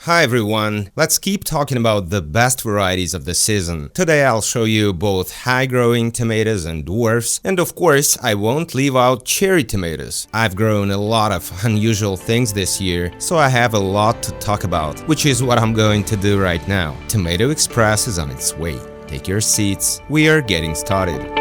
Hi everyone, let's keep talking about the best varieties of the season. Today I'll show you both high-growing tomatoes and dwarfs, and of course I won't leave out cherry tomatoes. I've grown a lot of unusual things this year, so I have a lot to talk about, which is what I'm going to do right now. Tomato Express is on its way. Take your seats, we are getting started.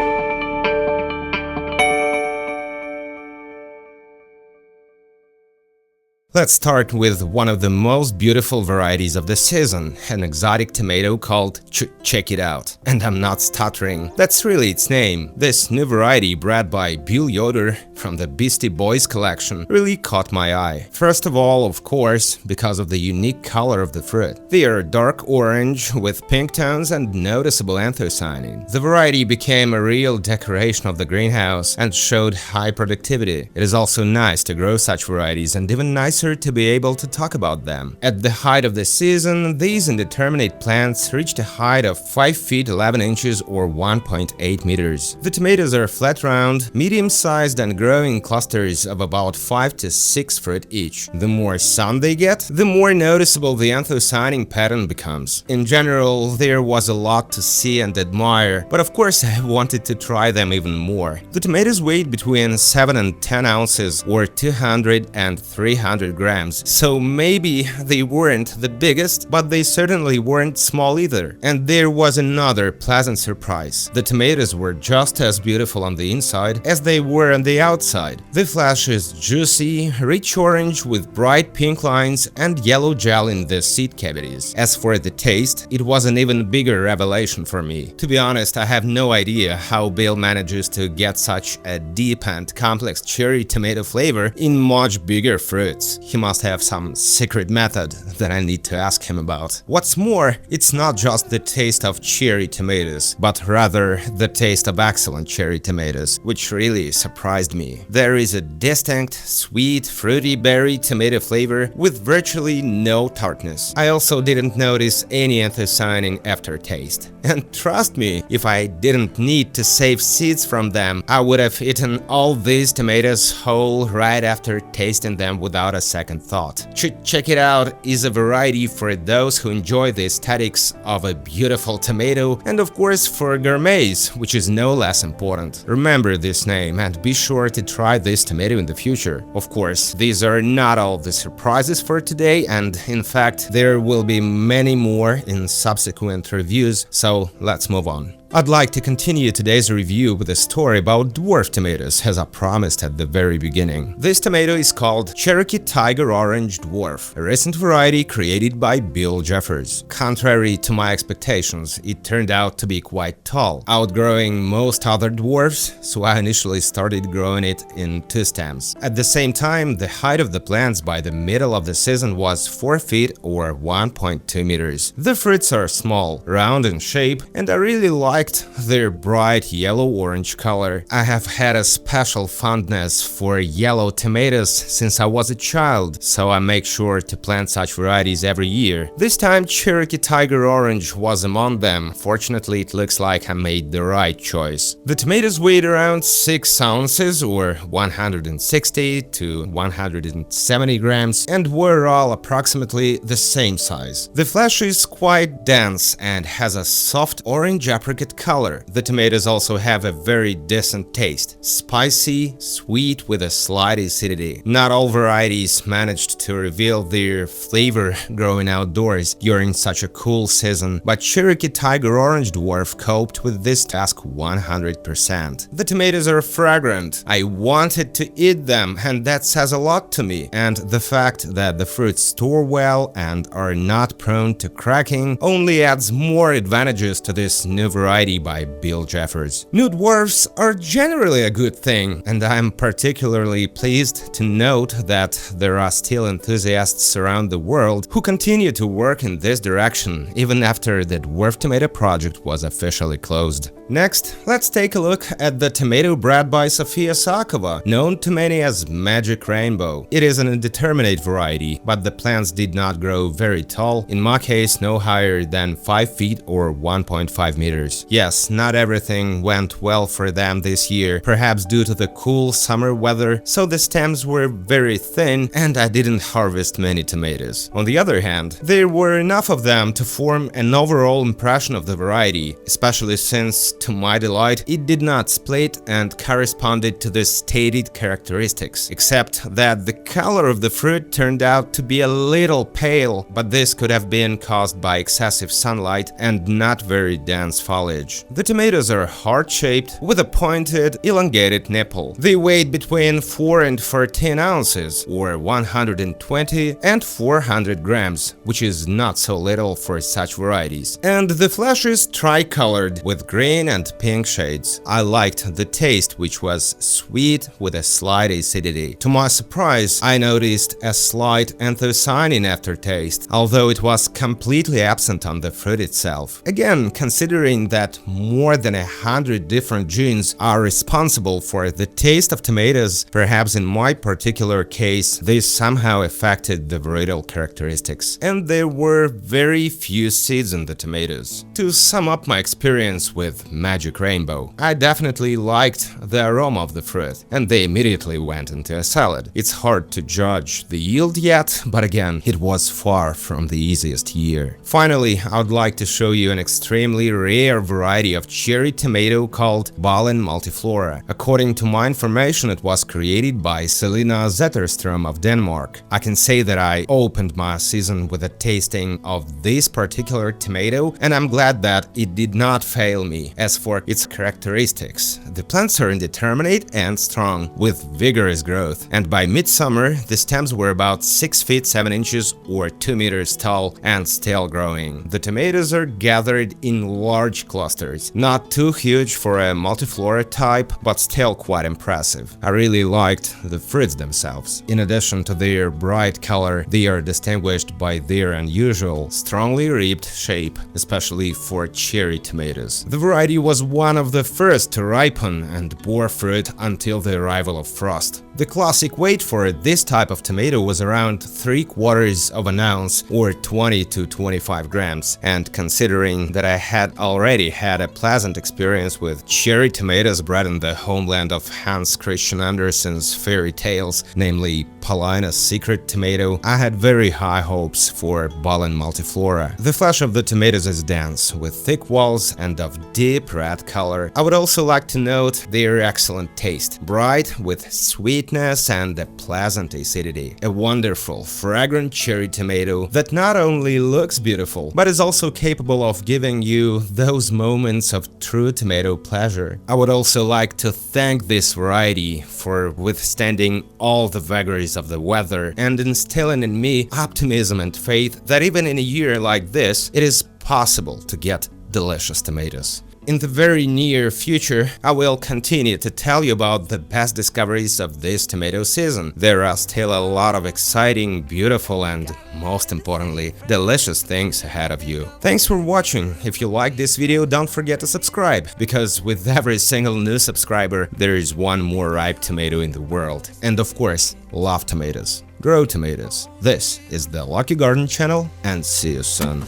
Let's start with one of the most beautiful varieties of the season, an exotic tomato called check it out. And I'm not stuttering, that's really its name. This new variety bred by Bill Yoder from the Beastie Boys collection really caught my eye. First of all, of course, because of the unique color of the fruit. They are dark orange with pink tones and noticeable anthocyanin. The variety became a real decoration of the greenhouse and showed high productivity. It is also nice to grow such varieties and even nicer to be able to talk about them. At the height of the season, these indeterminate plants reached a height of 5 feet 11 inches or 1.8 meters. The tomatoes are flat round, medium-sized and growing in clusters of about 5 to 6 fruit each. The more sun they get, the more noticeable the anthocyanin pattern becomes. In general, there was a lot to see and admire, but of course I wanted to try them even more. The tomatoes weighed between 7 and 10 ounces or 200 and 300 grams, so maybe they weren't the biggest, but they certainly weren't small either. And there was another pleasant surprise. The tomatoes were just as beautiful on the inside as they were on the outside. The flesh is juicy, rich orange with bright pink lines and yellow gel in the seed cavities. As for the taste, it was an even bigger revelation for me. To be honest, I have no idea how Bill manages to get such a deep and complex cherry tomato flavor in much bigger fruits. He must have some secret method that I need to ask him about. What's more, it's not just the taste of cherry tomatoes, but rather the taste of excellent cherry tomatoes, which really surprised me. There is a distinct, sweet, fruity berry tomato flavor with virtually no tartness. I also didn't notice any anthocyanin aftertaste. And trust me, if I didn't need to save seeds from them, I would have eaten all these tomatoes whole right after tasting them without a second thought. Check it out is a variety for those who enjoy the aesthetics of a beautiful tomato and of course for gourmets, which is no less important. Remember this name and be sure to try this tomato in the future. Of course, these are not all the surprises for today, and in fact there will be many more in subsequent reviews, so let's move on. I'd like to continue today's review with a story about dwarf tomatoes, as I promised at the very beginning. This tomato is called Cherokee Tiger Orange Dwarf, a recent variety created by Bill Jeffers. Contrary to my expectations, it turned out to be quite tall, outgrowing most other dwarfs, so I initially started growing it in 2 stems. At the same time, the height of the plants by the middle of the season was 4 feet or 1.2 meters. The fruits are small, round in shape, and I really liked their bright yellow-orange color. I have had a special fondness for yellow tomatoes since I was a child, so I make sure to plant such varieties every year. This time Cherokee Tiger Orange was among them. Fortunately, it looks like I made the right choice. The tomatoes weighed around 6 ounces or 160 to 170 grams and were all approximately the same size. The flesh is quite dense and has a soft orange apricot color. The tomatoes also have a very decent taste, spicy, sweet with a slight acidity. Not all varieties managed to reveal their flavor growing outdoors during such a cool season, but Cherokee Tiger Orange Dwarf coped with this task 100%. The tomatoes are fragrant. I wanted to eat them, and that says a lot to me. And the fact that the fruits store well and are not prone to cracking only adds more advantages to this new variety by Bill Jeffers. New dwarfs are generally a good thing, and I'm particularly pleased to note that there are still enthusiasts around the world who continue to work in this direction, even after the dwarf tomato project was officially closed. Next, let's take a look at the tomato bred by Sofia Sakova, known to many as Magic Rainbow. It is an indeterminate variety, but the plants did not grow very tall, in my case no higher than 5 feet or 1.5 meters. Yes, not everything went well for them this year, perhaps due to the cool summer weather, so the stems were very thin and I didn't harvest many tomatoes. On the other hand, there were enough of them to form an overall impression of the variety, especially since, to my delight, it did not split and corresponded to the stated characteristics, except that the color of the fruit turned out to be a little pale, but this could have been caused by excessive sunlight and not very dense foliage. The tomatoes are heart-shaped with a pointed, elongated nipple. They weighed between 4 and 14 ounces, or 120 and 400 grams, which is not so little for such varieties. And the flesh is tricolored with green and pink shades. I liked the taste, which was sweet with a slight acidity. To my surprise, I noticed a slight anthocyanin aftertaste, although it was completely absent on the fruit itself. Again, considering that more than 100 different genes are responsible for the taste of tomatoes, perhaps in my particular case, this somehow affected the varietal characteristics, and there were very few seeds in the tomatoes. To sum up my experience with Magic Rainbow, I definitely liked the aroma of the fruit, and they immediately went into a salad. It's hard to judge the yield yet, but again, it was far from the easiest year. Finally, I would like to show you an extremely rare variety of cherry tomato called Ballen Multi-Flora. According to my information, it was created by Selina Zetterström of Denmark. I can say that I opened my season with a tasting of this particular tomato, and I'm glad that it did not fail me. As for its characteristics, the plants are indeterminate and strong, with vigorous growth, and by midsummer, the stems were about 6 feet 7 inches or 2 meters tall and still growing. The tomatoes are gathered in large clusters, not too huge for a multiflora type, but still quite impressive. I really liked the fruits themselves. In addition to their bright color, they are distinguished by their unusual, strongly ribbed shape, especially for cherry tomatoes. The variety was one of the first to ripen and bore fruit until the arrival of frost. The classic weight for this type of tomato was around 3/4 of an ounce or 20 to 25 grams, and considering that I had already had a pleasant experience with cherry tomatoes bred in the homeland of Hans Christian Andersen's fairy tales, namely Paulina's Secret Tomato, I had very high hopes for Ballen Multi-Flora. The flesh of the tomatoes is dense, with thick walls and of deep red color. I would also like to note their excellent taste, bright with sweetness and a pleasant acidity. A wonderful, fragrant cherry tomato that not only looks beautiful, but is also capable of giving you those moments of true tomato pleasure. I would also like to thank this variety for withstanding all the vagaries of the weather and instilling in me optimism and faith that even in a year like this, it is possible to get delicious tomatoes. In the very near future, I will continue to tell you about the best discoveries of this tomato season. There are still a lot of exciting, beautiful and, most importantly, delicious things ahead of you. Thanks for watching. If you like this video, don't forget to subscribe, because with every single new subscriber, there is one more ripe tomato in the world. And of course, love tomatoes. Grow tomatoes. This is the Lucky Garden channel, and see you soon.